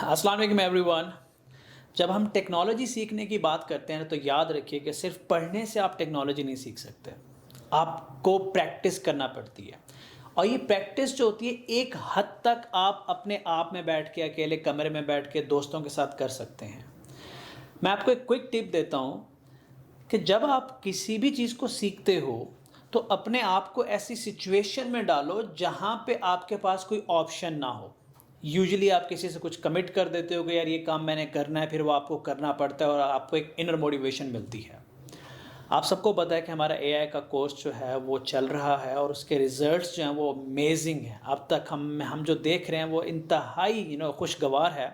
अस्सलाम वालेकुम एवरीवन। जब हम टेक्नोलॉजी सीखने की बात करते हैं तो याद रखिए कि सिर्फ पढ़ने से आप टेक्नोलॉजी नहीं सीख सकते। आपको प्रैक्टिस करना पड़ती है और ये प्रैक्टिस जो होती है एक हद तक आप अपने आप में बैठ के अकेले कमरे में बैठ के दोस्तों के साथ कर सकते हैं। मैं आपको एक क्विक टिप देता हूँ कि जब आप किसी भी चीज़ को सीखते हो तो अपने आप को ऐसी सिचुएशन में डालो जहाँ पे आपके पास कोई ऑप्शन ना हो। यूजुअली आप किसी से कुछ कमिट कर देते हो कि यार ये काम मैंने करना है, फिर वो आपको करना पड़ता है और आपको एक इनर मोटिवेशन मिलती है। आप सबको पता है कि हमारा एआई का कोर्स जो है वो चल रहा है और उसके रिजल्ट्स जो हैं वो अमेजिंग हैं। अब तक हम जो देख रहे हैं वो इंतहाई खुशगवार है।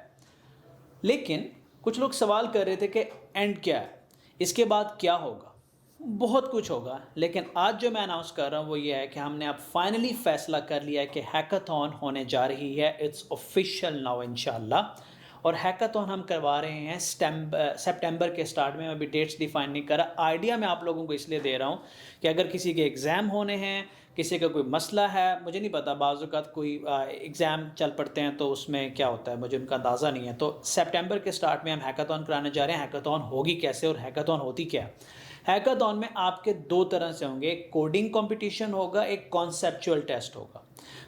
लेकिन कुछ लोग सवाल कर रहे थे कि एंड क्या है, इसके बाद क्या होगा। बहुत कुछ होगा, लेकिन आज जो मैं अनाउंस कर रहा हूँ वो ये है कि हमने अब फाइनली फैसला कर लिया है कि हैकाथॉन होने जा रही है। इट्स ऑफिशियल नाउ इंशाल्लाह। और हैकाथॉन हम करवा रहे हैं सितंबर के स्टार्ट में। अभी डेट्स डिफाइन नहीं करा। आइडिया मैं आप लोगों को इसलिए दे रहा हूँ कि अगर किसी के एग्ज़ाम होने हैं, किसी का कोई मसला है, मुझे नहीं पता, बाज़ औक़ात कोई एग्ज़ाम चल पड़ते हैं तो उसमें क्या होता है मुझे उनका अंदाज़ा नहीं है। तो सितंबर के स्टार्ट में हम हैकाथॉन कराने जा रहे हैं। हैकाथॉन होगी कैसे और हैकाथॉन होती क्या है? हैकाथॉन में आपके दो तरह से होंगे, एक कोडिंग कंपटीशन होगा, एक कॉन्सेप्चुअल टेस्ट होगा।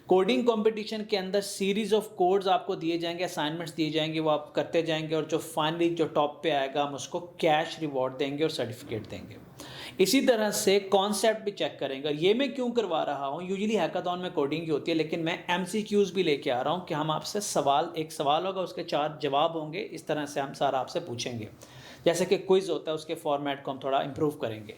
कोडिंग कंपटीशन के अंदर सीरीज ऑफ कोड्स आपको दिए जाएंगे, असाइनमेंट्स दिए जाएंगे, वो आप करते जाएंगे और जो फाइनली जो टॉप पे आएगा हम उसको कैश रिवॉर्ड देंगे और सर्टिफिकेट देंगे। इसी तरह से कॉन्सेप्ट भी चेक करेंगे। ये मैं क्यों करवा रहा हूँ, यूजुअली हैकाथॉन में कोडिंग ही होती है, लेकिन मैं एमसीक्यूज भी लेके आ रहा हूँ कि हम आपसे एक सवाल होगा, उसके 4 जवाब होंगे। इस तरह से हम सारा आपसे पूछेंगे, जैसे कि क्विज होता है, उसके फॉर्मेट को हम थोड़ा इंप्रूव करेंगे।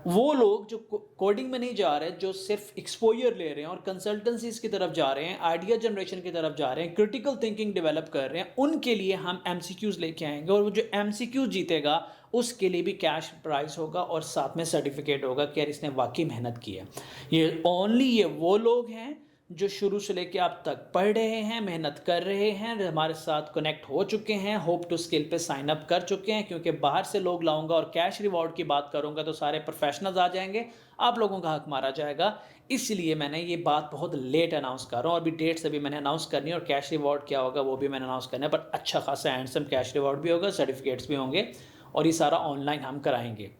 वो लोग जो कोडिंग में नहीं जा रहे, जो सिर्फ एक्सपोजर ले रहे हैं और कंसल्टेंसीज की तरफ जा रहे हैं, आइडिया जनरेशन की तरफ जा रहे हैं, क्रिटिकल थिंकिंग डेवलप कर रहे हैं, उनके लिए हम एमसीक्यूज लेके आएंगे। और वो जो एमसीक्यूज जीतेगा उसके लिए भी कैश प्राइज होगा और साथ में सर्टिफिकेट होगा कि यार इसने वाकई मेहनत की है। ये वो लोग हैं जो शुरू से लेके अब तक पढ़ रहे हैं, मेहनत कर रहे हैं, हमारे साथ कनेक्ट हो चुके हैं, होप टू स्किल पे साइन अप कर चुके हैं। क्योंकि बाहर से लोग लाऊंगा और कैश रिवॉर्ड की बात करूंगा तो सारे प्रोफेशनल्स आ जाएंगे, आप लोगों का हक मारा जाएगा। इसलिए मैंने ये बात बहुत लेट अनाउंस कर रहा हूँ। अभी डेट्स अभी मैंने अनाउंस करनी है और कैश रिवॉर्ड क्या होगा वो भी मैंने अनाउंस करना है। पर अच्छा खासा हैंडसम कैश रिवॉर्ड भी होगा, सर्टिफिकेट्स भी होंगे और ये सारा ऑनलाइन हम कराएंगे।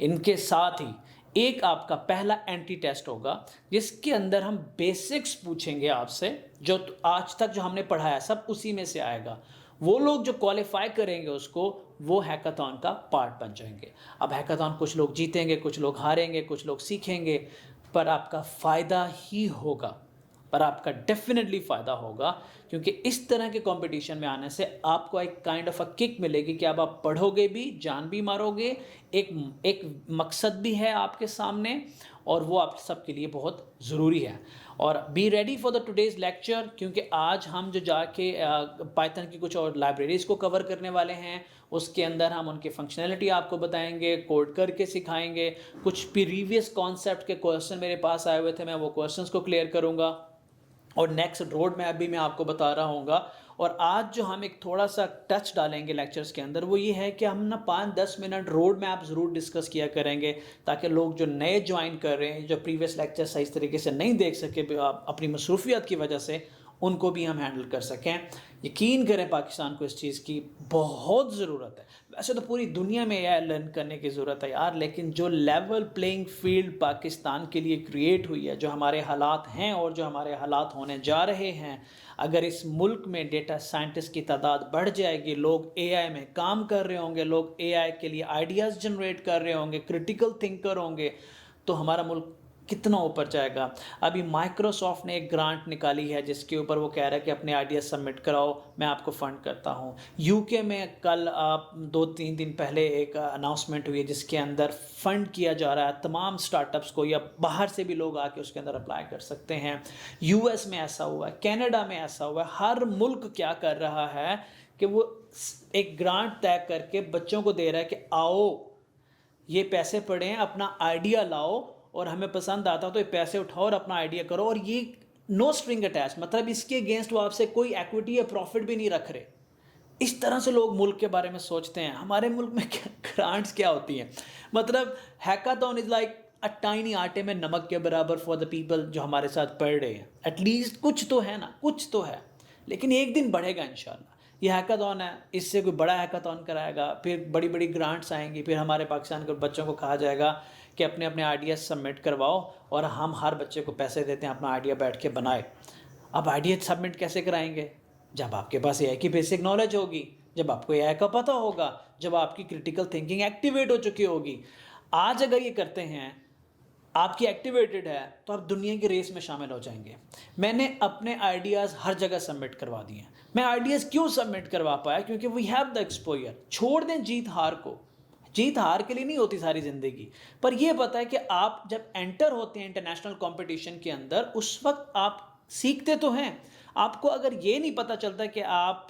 इनके साथ ही एक आपका पहला एंट्री टेस्ट होगा जिसके अंदर हम बेसिक्स पूछेंगे आपसे, जो आज तक जो हमने पढ़ाया सब उसी में से आएगा। वो लोग जो क्वालिफाई करेंगे उसको, वो हैकाथॉन का पार्ट बन जाएंगे। अब हैकाथॉन कुछ लोग जीतेंगे, कुछ लोग हारेंगे, कुछ लोग सीखेंगे, पर आपका फ़ायदा ही होगा, पर आपका डेफिनेटली फ़ायदा होगा। क्योंकि इस तरह के कंपटीशन में आने से आपको एक काइंड ऑफ अ किक मिलेगी कि अब आप पढ़ोगे भी, जान भी मारोगे, एक मकसद भी है आपके सामने और वो आप सबके लिए बहुत ज़रूरी है। और be ready for the today's lecture, क्योंकि आज हम जो जाके पाइथन की कुछ और लाइब्रेरीज़ को कवर करने वाले हैं। उसके अंदर हम उनकी फंक्शनैलिटी आपको बताएंगे, कोड करके सिखाएंगे। कुछ प्रीवियस कॉन्सेप्ट के क्वेश्चन मेरे पास आए हुए थे, मैं वो क्वेश्चंस को क्लियर करूँगा और नेक्स्ट रोड मैप भी मैं आपको बता रहा हूँगा। और आज जो हम एक थोड़ा सा टच डालेंगे लेक्चर्स के अंदर वो ये है कि हम ना 5-10 मिनट रोड मैप ज़रूर डिस्कस किया करेंगे, ताकि लोग जो नए ज्वाइन कर रहे हैं, जो प्रीवियस लेक्चर सही तरीके से नहीं देख सके अपनी मसरूफियत की वजह से, उनको भी हम हैंडल कर सकें। यकीन करें पाकिस्तान को इस चीज़ की बहुत ज़रूरत है। वैसे तो पूरी दुनिया में एआई लर्न करने की ज़रूरत है यार, लेकिन जो लेवल प्लेइंग फील्ड पाकिस्तान के लिए क्रिएट हुई है, जो हमारे हालात हैं और जो हमारे हालात होने जा रहे हैं, अगर इस मुल्क में डेटा साइंटिस्ट की तादाद बढ़ जाएगी, लोग एआई में काम कर रहे होंगे, लोग एआई के लिए आइडियाज़ जनरेट कर रहे होंगे, क्रिटिकल थिंकर होंगे, तो हमारा मुल्क कितना ऊपर जाएगा। अभी माइक्रोसॉफ्ट ने एक ग्रांट निकाली है जिसके ऊपर वो कह रहा है कि अपने आइडिया सबमिट कराओ, मैं आपको फ़ंड करता हूँ। यूके में कल 2-3 दिन पहले एक अनाउंसमेंट हुई है जिसके अंदर फ़ंड किया जा रहा है तमाम स्टार्टअप्स को, या बाहर से भी लोग आके उसके अंदर अप्लाई कर सकते हैं। यूएस में ऐसा हुआ है, कनाडा में ऐसा हुआ है। हर मुल्क क्या कर रहा है कि वो एक ग्रांट तय करके बच्चों को दे रहा है कि आओ ये पैसे पड़े हैं, अपना आइडिया लाओ और हमें पसंद आता तो ये पैसे उठाओ और अपना आइडिया करो। और ये नो स्ट्रिंग अटैच, मतलब इसके अगेंस्ट वो आपसे कोई एक्विटी या प्रॉफिट भी नहीं रख रहे। इस तरह से लोग मुल्क के बारे में सोचते हैं। हमारे मुल्क में ग्रांट्स क्या होती हैं, मतलब hackathon is like a tiny आटे में नमक के बराबर फॉर द पीपल जो हमारे साथ पढ़ रहे हैं। एटलीस्ट कुछ तो है ना, कुछ तो है, लेकिन एक दिन बढ़ेगा इंशाल्लाह। ये हैकाथॉन है, इससे कोई बड़ा हैकाथॉन कराएगा, फिर बड़ी बड़ी ग्रांट्स आएंगी, फिर हमारे पाकिस्तान के बच्चों को कहा जाएगा कि अपने अपने आइडियाज़ सबमिट करवाओ और हम हर बच्चे को पैसे देते हैं अपना आइडिया बैठ के बनाए। अब आइडिया सबमिट कैसे कराएंगे? जब आपके पास एआई की बेसिक नॉलेज होगी, जब आपको एआई का पता होगा, जब आपकी क्रिटिकल थिंकिंग एक्टिवेट हो चुकी होगी। आज अगर ये करते हैं, आपकी एक्टिवेटेड है, तो आप दुनिया की रेस में शामिल हो जाएंगे। मैंने अपने आइडियाज़ हर जगह सबमिट करवा दिए हैं। मैं आइडियाज़ क्यों सबमिट करवा पाया? क्योंकि वी हैव द एक्सपोजर। छोड़ दें जीत हार को, जीत हार के लिए नहीं होती सारी ज़िंदगी, पर यह पता है कि आप जब एंटर होते हैं इंटरनेशनल कंपटीशन के अंदर, उस वक्त आप सीखते तो हैं। आपको अगर ये नहीं पता चलता कि आप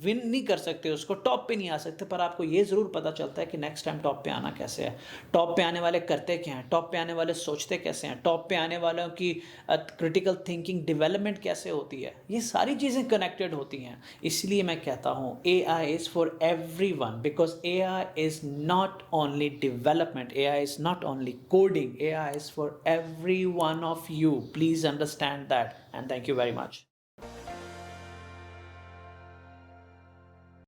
विन नहीं कर सकते, उसको टॉप पे नहीं आ सकते, पर आपको ये ज़रूर पता चलता है कि नेक्स्ट टाइम टॉप पे आना कैसे है, टॉप पे आने वाले करते क्या हैं, टॉप पे आने वाले सोचते कैसे हैं, टॉप पे आने वालों की क्रिटिकल थिंकिंग डेवलपमेंट कैसे होती है। ये सारी चीज़ें कनेक्टेड होती हैं। इसलिए मैं कहता हूँ AI is for everyone, because AI is not only development, AI is not only coding, AI is for every one of you. Please understand that, and thank you very much.